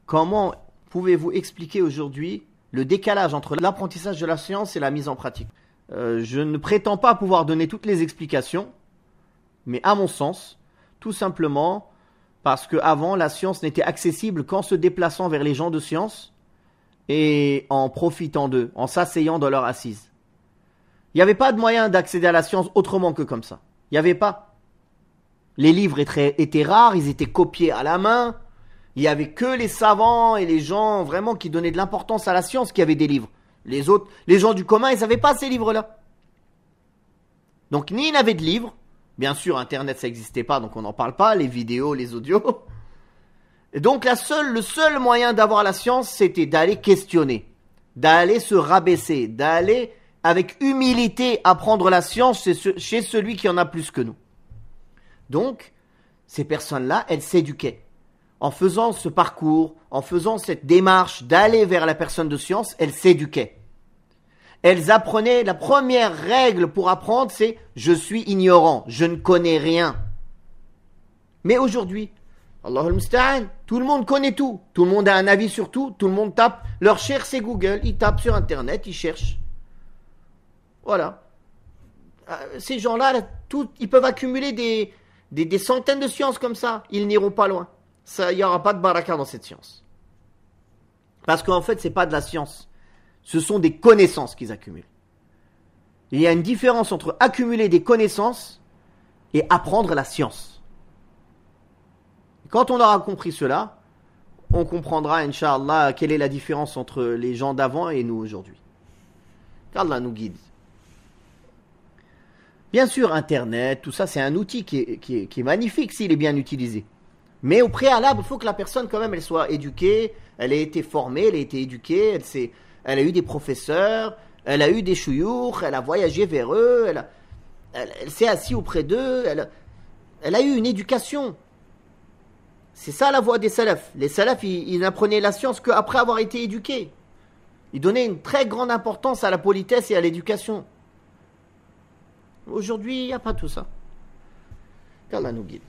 Comment pouvez-vous expliquer aujourd'hui le décalage entre l'apprentissage de la science et la mise en pratique? Je ne prétends pas pouvoir donner toutes les explications, mais à mon sens, tout simplement parce qu'avant, la science n'était accessible qu'en se déplaçant vers les gens de science et en profitant d'eux, en s'asseyant dans leur assise. Il n'y avait pas de moyen d'accéder à la science autrement que comme ça. Il n'y avait pas. Les livres étaient rares, ils étaient copiés à la main. Il n'y avait que les savants et les gens vraiment qui donnaient de l'importance à la science qui avaient des livres. Les autres, les gens du commun, ils n'avaient pas ces livres-là. Donc ni ils n'avaient de livres. Bien sûr, Internet, ça n'existait pas, donc on n'en parle pas. Les vidéos, les audios. Et donc le seul moyen d'avoir la science, c'était d'aller questionner, d'aller se rabaisser, d'aller avec humilité apprendre la science chez celui qui en a plus que nous. Donc, ces personnes-là, elles s'éduquaient. En faisant ce parcours, en faisant cette démarche d'aller vers la personne de science, elles s'éduquaient. Elles apprenaient, la première règle pour apprendre, c'est « je suis ignorant, je ne connais rien ». Mais aujourd'hui, Allahul Musta'an, tout le monde connaît tout. Tout le monde a un avis sur tout. Tout le monde tape. Leur recherche, c'est Google. Ils tapent sur Internet, ils cherchent. Voilà. Ces gens-là, ils peuvent accumuler des centaines de sciences comme ça. Ils n'iront pas loin. Il n'y aura pas de baraka dans cette science. Parce qu'en fait, ce n'est pas de la science. Ce sont des connaissances qu'ils accumulent. Il y a une différence entre accumuler des connaissances et apprendre la science. Quand on aura compris cela, on comprendra, Inch'Allah, quelle est la différence entre les gens d'avant et nous aujourd'hui. Qu'Allah nous guide. Bien sûr, Internet, tout ça, c'est un outil qui est magnifique s'il est bien utilisé. Mais au préalable, il faut que la personne, quand même, elle soit éduquée, elle ait été formée, elle ait été éduquée, elle a eu des professeurs, elle a eu des chouyours, elle a voyagé vers eux, elle s'est assise auprès d'eux, elle a eu une éducation. C'est ça la voie des salafs. Les salafs, ils n'apprenaient la science qu'après avoir été éduqués. Ils donnaient une très grande importance à la politesse et à l'éducation. Aujourd'hui, il n'y a pas tout ça. Qu'Allah nous guide.